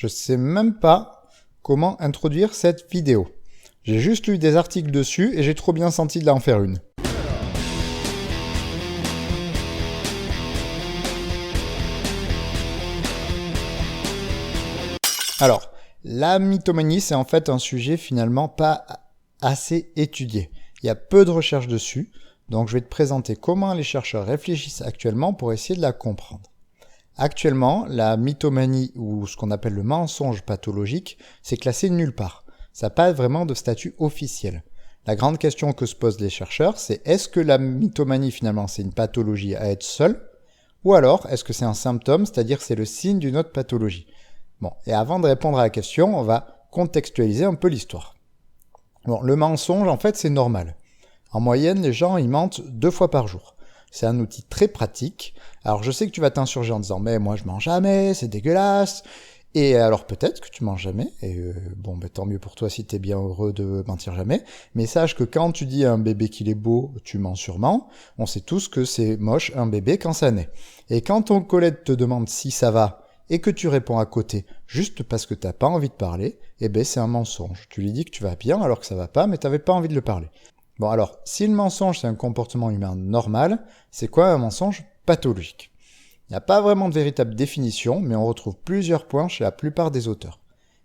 Je sais même pas comment introduire cette vidéo. J'ai juste lu des articles dessus et j'ai trop bien senti de là en faire une. Alors, la mythomanie, c'est en fait un sujet finalement pas assez étudié. Il y a peu de recherches dessus, donc je vais te présenter comment les chercheurs réfléchissent actuellement pour essayer de la comprendre. Actuellement, la mythomanie, ou ce qu'on appelle le mensonge pathologique, c'est classé nulle part. Ça n'a pas vraiment de statut officiel. La grande question que se posent les chercheurs, c'est est-ce que la mythomanie finalement c'est une pathologie à être seule, ou alors est-ce que c'est un symptôme, c'est-à-dire c'est le signe d'une autre pathologie? Bon, et avant de répondre à la question, on va contextualiser un peu l'histoire. Bon, le mensonge, en fait, c'est normal. En moyenne, les gens, ils mentent 2 fois par jour. C'est un outil très pratique. Alors, je sais que tu vas t'insurger en disant « Mais moi, je mens jamais, c'est dégueulasse !» Et alors, peut-être que tu mens jamais. Et tant mieux pour toi si t'es bien heureux de mentir jamais. Mais sache que quand tu dis à un bébé qu'il est beau, tu mens sûrement. On sait tous que c'est moche, un bébé, quand ça naît. Et quand ton collègue te demande si ça va, et que tu réponds à côté juste parce que t'as pas envie de parler, eh ben c'est un mensonge. Tu lui dis que tu vas bien alors que ça va pas, mais t'avais pas envie de le parler. Bon alors, si le mensonge c'est un comportement humain normal, c'est quoi un mensonge pathologique? Il n'y a pas vraiment de véritable définition, mais on retrouve plusieurs points chez la plupart des auteurs.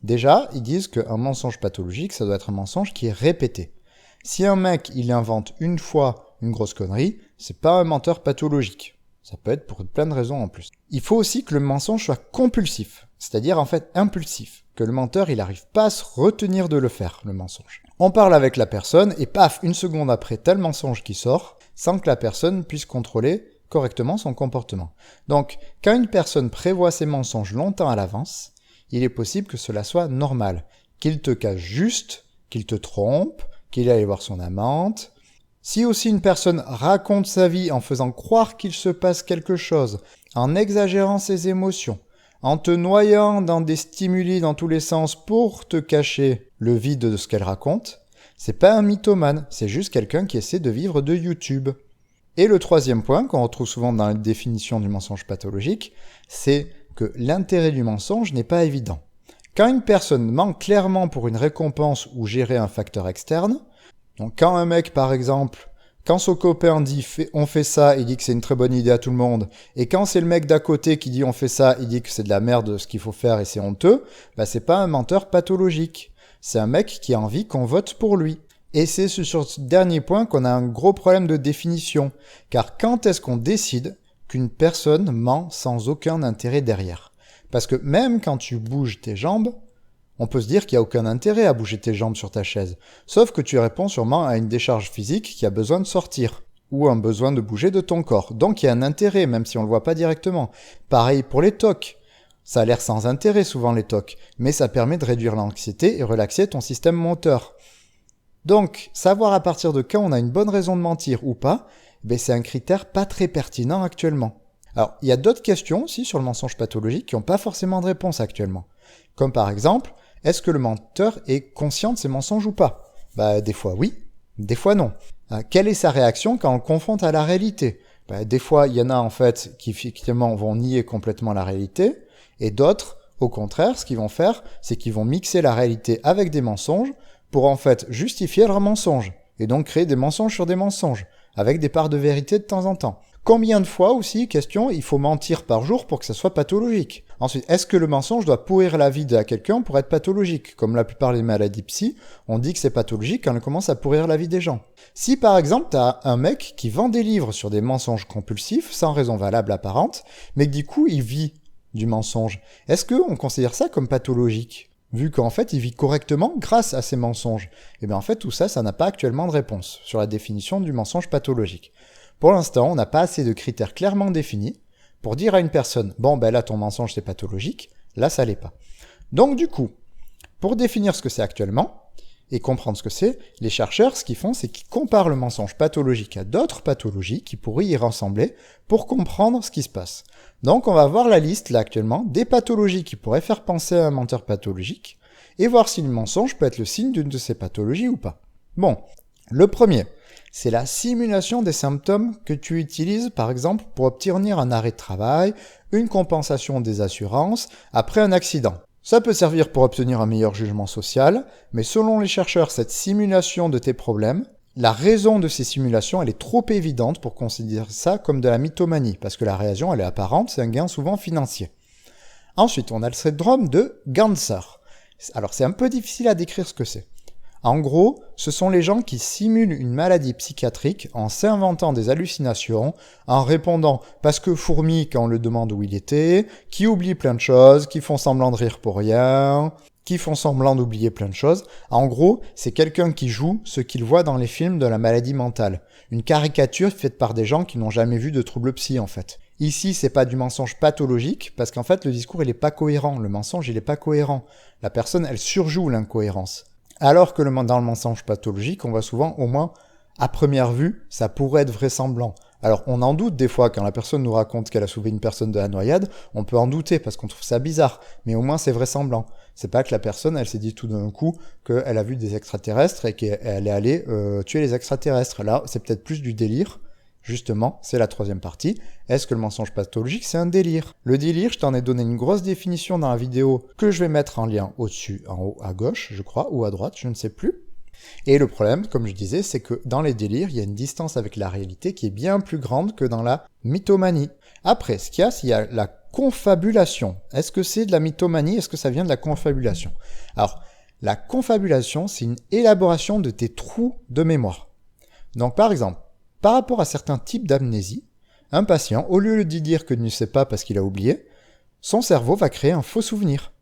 Déjà, ils disent qu'un mensonge pathologique, ça doit être un mensonge qui est répété. Si un mec, il invente une fois une grosse connerie, c'est pas un menteur pathologique. Ça peut être pour plein de raisons en plus. Il faut aussi que le mensonge soit compulsif, c'est-à-dire en fait impulsif, que le menteur il n'arrive pas à se retenir de le faire, le mensonge. On parle avec la personne et paf, une seconde après, tel mensonge qui sort, sans que la personne puisse contrôler correctement son comportement. Donc, quand une personne prévoit ses mensonges longtemps à l'avance, il est possible que cela soit normal, qu'il te cache juste, qu'il te trompe, qu'il aille voir son amante. Si aussi une personne raconte sa vie en faisant croire qu'il se passe quelque chose, en exagérant ses émotions, en te noyant dans des stimuli dans tous les sens pour te cacher le vide de ce qu'elle raconte, c'est pas un mythomane, c'est juste quelqu'un qui essaie de vivre de YouTube. Et le troisième point qu'on retrouve souvent dans la définition du mensonge pathologique, c'est que l'intérêt du mensonge n'est pas évident. Quand une personne ment clairement pour une récompense ou gérer un facteur externe, donc quand un mec, par exemple, quand son copain dit « on fait ça », il dit que c'est une très bonne idée à tout le monde, et quand c'est le mec d'à côté qui dit « on fait ça », il dit que c'est de la merde ce qu'il faut faire et c'est honteux, bah c'est pas un menteur pathologique. C'est un mec qui a envie qu'on vote pour lui. Et c'est sur ce dernier point qu'on a un gros problème de définition, car quand est-ce qu'on décide qu'une personne ment sans aucun intérêt derrière? Parce que même quand tu bouges tes jambes, on peut se dire qu'il n'y a aucun intérêt à bouger tes jambes sur ta chaise, sauf que tu réponds sûrement à une décharge physique qui a besoin de sortir, ou un besoin de bouger de ton corps. Donc il y a un intérêt, même si on ne le voit pas directement. Pareil pour les tocs. Ça a l'air sans intérêt souvent les tocs, mais ça permet de réduire l'anxiété et relaxer ton système moteur. Donc, savoir à partir de quand on a une bonne raison de mentir ou pas, c'est un critère pas très pertinent actuellement. Alors, il y a d'autres questions aussi sur le mensonge pathologique qui n'ont pas forcément de réponse actuellement. Comme par exemple, est-ce que le menteur est conscient de ses mensonges ou pas? Des fois oui, des fois non. Quelle est sa réaction quand on le confronte à la réalité? Des fois, il y en a en fait qui effectivement vont nier complètement la réalité, et d'autres, au contraire, ce qu'ils vont faire, c'est qu'ils vont mixer la réalité avec des mensonges pour en fait justifier leur mensonge, et donc créer des mensonges sur des mensonges, avec des parts de vérité de temps en temps. Combien de fois aussi, question, il faut mentir par jour pour que ça soit pathologique? Ensuite, est-ce que le mensonge doit pourrir la vie de quelqu'un pour être pathologique? Comme la plupart des maladies psy, on dit que c'est pathologique quand on commence à pourrir la vie des gens. Si par exemple, t'as un mec qui vend des livres sur des mensonges compulsifs, sans raison valable apparente, mais que du coup il vit du mensonge, est-ce qu'on considère ça comme pathologique? Vu qu'en fait, il vit correctement grâce à ces mensonges. Et bien en fait, tout ça, ça n'a pas actuellement de réponse sur la définition du mensonge pathologique. Pour l'instant, on n'a pas assez de critères clairement définis pour dire à une personne « Bon, là, ton mensonge, c'est pathologique. » Là, ça l'est pas. Donc, du coup, pour définir ce que c'est actuellement et comprendre ce que c'est, les chercheurs, ce qu'ils font, c'est qu'ils comparent le mensonge pathologique à d'autres pathologies qui pourraient y ressembler pour comprendre ce qui se passe. Donc, on va voir la liste, là, actuellement, des pathologies qui pourraient faire penser à un menteur pathologique et voir si le mensonge peut être le signe d'une de ces pathologies ou pas. Bon, le premier, c'est la simulation des symptômes que tu utilises, par exemple, pour obtenir un arrêt de travail, une compensation des assurances après un accident. Ça peut servir pour obtenir un meilleur jugement social, mais selon les chercheurs, cette simulation de tes problèmes, la raison de ces simulations, elle est trop évidente pour considérer ça comme de la mythomanie, parce que la raison, elle est apparente, c'est un gain souvent financier. Ensuite, on a le syndrome de Ganser. Alors, c'est un peu difficile à décrire ce que c'est. En gros, ce sont les gens qui simulent une maladie psychiatrique en s'inventant des hallucinations, en répondant parce que fourmi quand on le demande où il était, qui oublient plein de choses, qui font semblant de rire pour rien, qui font semblant d'oublier plein de choses. En gros, c'est quelqu'un qui joue ce qu'il voit dans les films de la maladie mentale. Une caricature faite par des gens qui n'ont jamais vu de trouble psy en fait. Ici, c'est pas du mensonge pathologique, parce qu'en fait, le discours, il est pas cohérent. Le mensonge, il est pas cohérent. La personne, elle surjoue l'incohérence. Alors que dans le mensonge pathologique, on voit souvent, au moins, à première vue, ça pourrait être vraisemblant. Alors, on en doute des fois, quand la personne nous raconte qu'elle a sauvé une personne de la noyade, on peut en douter, parce qu'on trouve ça bizarre. Mais au moins, c'est vraisemblant. C'est pas que la personne, elle s'est dit tout d'un coup qu'elle a vu des extraterrestres et qu'elle est allée tuer les extraterrestres. Là, c'est peut-être plus du délire. Justement, c'est la troisième partie. Est-ce que le mensonge pathologique, c'est un délire? Le délire, je t'en ai donné une grosse définition dans la vidéo que je vais mettre en lien au-dessus, en haut à gauche, je crois, ou à droite, je ne sais plus. Et le problème, comme je disais, c'est que dans les délires, il y a une distance avec la réalité qui est bien plus grande que dans la mythomanie. Après, ce qu'il y a, c'est la confabulation. Est-ce que c'est de la mythomanie? Est-ce que ça vient de la confabulation? Alors, la confabulation, c'est une élaboration de tes trous de mémoire. Donc, par exemple, par rapport à certains types d'amnésie, un patient, au lieu de dire qu'il ne sait pas parce qu'il a oublié, son cerveau va créer un faux souvenir.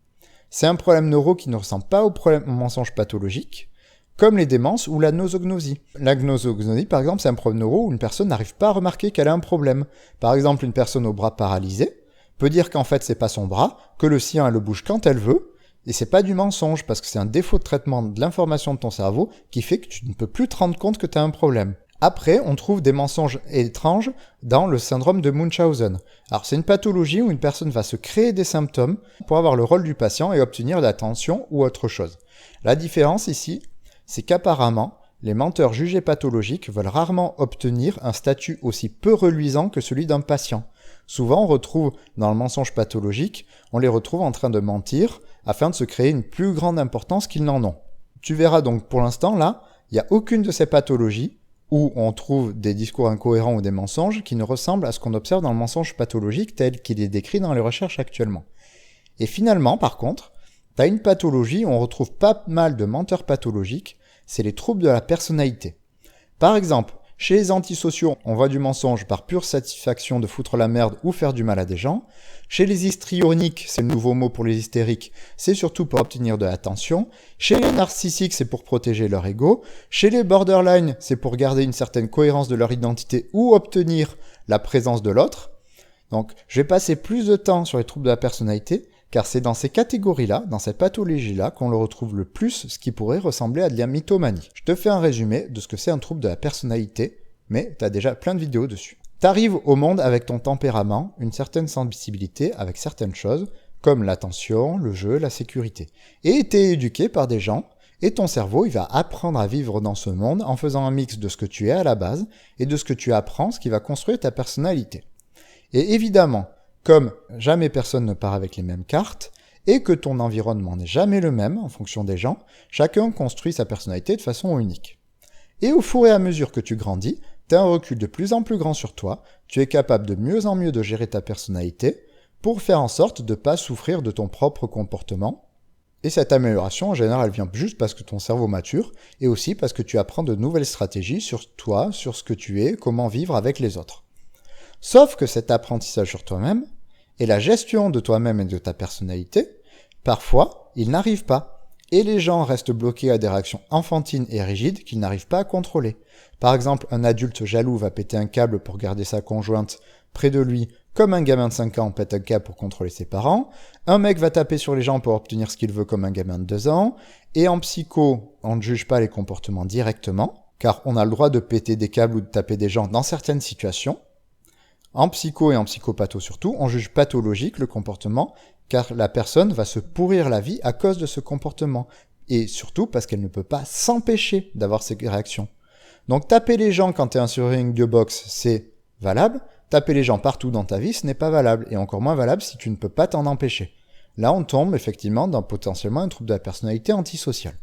C'est un problème neuro qui ne ressemble pas au mensonge pathologique, comme les démences ou la nosognosie. La nosognosie, par exemple, c'est un problème neuro où une personne n'arrive pas à remarquer qu'elle a un problème. Par exemple, une personne au bras paralysé peut dire qu'en fait c'est pas son bras, que le sien elle le bouge quand elle veut, et c'est pas du mensonge parce que c'est un défaut de traitement de l'information de ton cerveau qui fait que tu ne peux plus te rendre compte que tu as un problème. Après, on trouve des mensonges étranges dans le syndrome de Munchausen. Alors, c'est une pathologie où une personne va se créer des symptômes pour avoir le rôle du patient et obtenir de l'attention ou autre chose. La différence ici, c'est qu'apparemment, les menteurs jugés pathologiques veulent rarement obtenir un statut aussi peu reluisant que celui d'un patient. Souvent, on retrouve dans le mensonge pathologique, on les retrouve en train de mentir afin de se créer une plus grande importance qu'ils n'en ont. Tu verras donc pour l'instant là, il n'y a aucune de ces pathologies où on trouve des discours incohérents ou des mensonges qui ne ressemblent à ce qu'on observe dans le mensonge pathologique tel qu'il est décrit dans les recherches actuellement. Et finalement, par contre, tu as une pathologie où on retrouve pas mal de menteurs pathologiques, c'est les troubles de la personnalité. Par exemple, chez les antisociaux, on voit du mensonge par pure satisfaction de foutre la merde ou faire du mal à des gens. Chez les histrioniques, c'est le nouveau mot pour les hystériques, c'est surtout pour obtenir de l'attention. Chez les narcissiques, c'est pour protéger leur ego. Chez les borderline, c'est pour garder une certaine cohérence de leur identité ou obtenir la présence de l'autre. Donc, je vais passer plus de temps sur les troubles de la personnalité, car c'est dans ces catégories-là, dans cette pathologie-là, qu'on le retrouve le plus, ce qui pourrait ressembler à de la mythomanie. Je te fais un résumé de ce que c'est un trouble de la personnalité, mais t'as déjà plein de vidéos dessus. T'arrives au monde avec ton tempérament, une certaine sensibilité avec certaines choses, comme l'attention, le jeu, la sécurité. Et t'es éduqué par des gens, et ton cerveau, il va apprendre à vivre dans ce monde en faisant un mix de ce que tu es à la base, et de ce que tu apprends, ce qui va construire ta personnalité. Et évidemment, comme jamais personne ne part avec les mêmes cartes, et que ton environnement n'est jamais le même en fonction des gens, chacun construit sa personnalité de façon unique. Et au fur et à mesure que tu grandis, tu as un recul de plus en plus grand sur toi, tu es capable de mieux en mieux de gérer ta personnalité, pour faire en sorte de ne pas souffrir de ton propre comportement. Et cette amélioration, en général, elle vient juste parce que ton cerveau mature, et aussi parce que tu apprends de nouvelles stratégies sur toi, sur ce que tu es, comment vivre avec les autres. Sauf que cet apprentissage sur toi-même, et la gestion de toi-même et de ta personnalité, parfois, il n'arrive pas. Et les gens restent bloqués à des réactions enfantines et rigides qu'ils n'arrivent pas à contrôler. Par exemple, un adulte jaloux va péter un câble pour garder sa conjointe près de lui, comme un gamin de 5 ans pète un câble pour contrôler ses parents. Un mec va taper sur les gens pour obtenir ce qu'il veut comme un gamin de 2 ans. Et en psycho, on ne juge pas les comportements directement, car on a le droit de péter des câbles ou de taper des gens dans certaines situations. En psycho et en psychopatho surtout, on juge pathologique le comportement, car la personne va se pourrir la vie à cause de ce comportement. Et surtout parce qu'elle ne peut pas s'empêcher d'avoir ces réactions. Donc taper les gens quand tu es sur un ring de boxe, c'est valable. Taper les gens partout dans ta vie, ce n'est pas valable. Et encore moins valable si tu ne peux pas t'en empêcher. là on tombe effectivement dans potentiellement un trouble de la personnalité antisociale.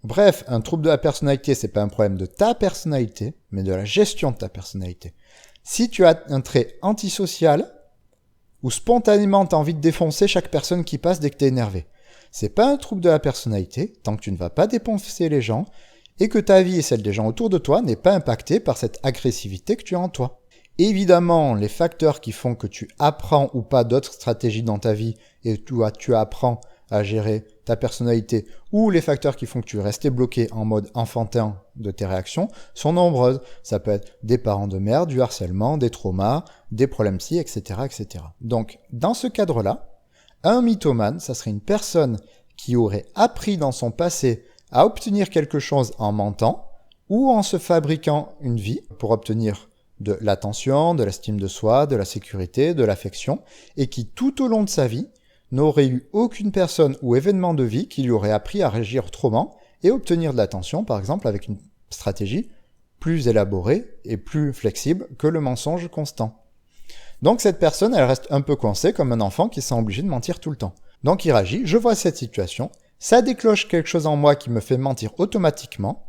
Bref, un trouble de la personnalité, c'est pas un problème de ta personnalité, mais de la gestion de ta personnalité. Si tu as un trait antisocial, ou spontanément t'as envie de défoncer chaque personne qui passe dès que t'es énervé, c'est pas un trouble de la personnalité, tant que tu ne vas pas défoncer les gens, et que ta vie et celle des gens autour de toi n'est pas impactée par cette agressivité que tu as en toi. Évidemment, les facteurs qui font que tu apprends ou pas d'autres stratégies dans ta vie, et toi tu apprends à gérer ta personnalité, ou les facteurs qui font que tu es resté bloqué en mode enfantin de tes réactions, sont nombreuses. Ça peut être des parents de merde, du harcèlement, des traumas, des problèmes psy, etc., etc. Donc, dans ce cadre-là, un mythomane, ça serait une personne qui aurait appris dans son passé à obtenir quelque chose en mentant, ou en se fabriquant une vie pour obtenir de l'attention, de l'estime de soi, de la sécurité, de l'affection, et qui tout au long de sa vie, n'aurait eu aucune personne ou événement de vie qui lui aurait appris à réagir autrement et obtenir de l'attention, par exemple avec une stratégie plus élaborée et plus flexible que le mensonge constant. Donc cette personne, elle reste un peu coincée comme un enfant qui s'est obligé de mentir tout le temps. Donc il réagit, je vois cette situation, ça déclenche quelque chose en moi qui me fait mentir automatiquement,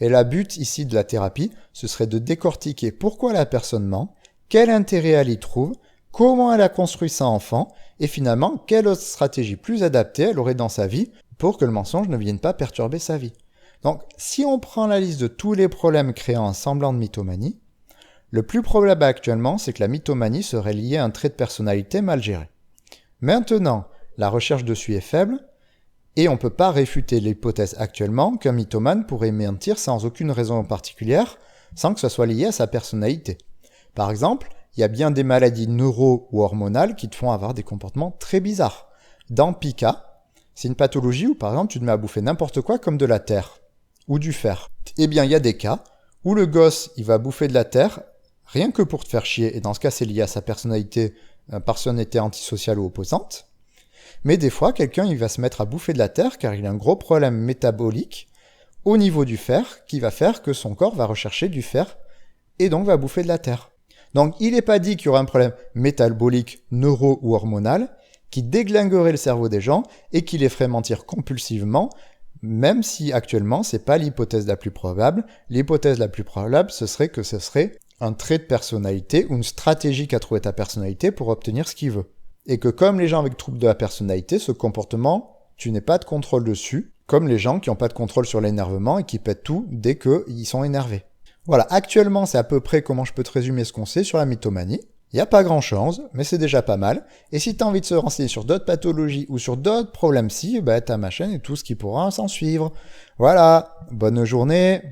et la but ici de la thérapie, ce serait de décortiquer pourquoi la personne ment, quel intérêt elle y trouve, comment elle a construit ça enfant, et finalement, quelle autre stratégie plus adaptée elle aurait dans sa vie pour que le mensonge ne vienne pas perturber sa vie. Donc, si on prend la liste de tous les problèmes créant un semblant de mythomanie, le plus probable actuellement, c'est que la mythomanie serait liée à un trait de personnalité mal géré. Maintenant, la recherche dessus est faible, et on ne peut pas réfuter l'hypothèse actuellement qu'un mythomane pourrait mentir sans aucune raison particulière, sans que ce soit lié à sa personnalité. Par exemple, il y a bien des maladies neuro- ou hormonales qui te font avoir des comportements très bizarres. Dans Pica, c'est une pathologie où par exemple tu te mets à bouffer n'importe quoi comme de la terre ou du fer. Eh bien il y a des cas où le gosse il va bouffer de la terre rien que pour te faire chier, et dans ce cas c'est lié à sa personnalité antisociale ou opposante. Mais des fois quelqu'un il va se mettre à bouffer de la terre car il a un gros problème métabolique au niveau du fer qui va faire que son corps va rechercher du fer et donc va bouffer de la terre. Donc, il n'est pas dit qu'il y aura un problème métabolique, neuro ou hormonal qui déglinguerait le cerveau des gens et qui les ferait mentir compulsivement, même si actuellement, c'est pas l'hypothèse la plus probable. L'hypothèse la plus probable, ce serait que ce serait un trait de personnalité ou une stratégie qu'a trouvé ta personnalité pour obtenir ce qu'il veut. Et que comme les gens avec trouble de la personnalité, ce comportement, tu n'as pas de contrôle dessus, comme les gens qui n'ont pas de contrôle sur l'énervement et qui pètent tout dès qu'ils sont énervés. Voilà, actuellement, c'est à peu près comment je peux te résumer ce qu'on sait sur la mythomanie. Il n'y a pas grand-chose, mais c'est déjà pas mal. Et si tu as envie de se renseigner sur d'autres pathologies ou sur d'autres problèmes psy, bah, t'as ma chaîne et tout ce qui pourra s'en suivre. Voilà, bonne journée.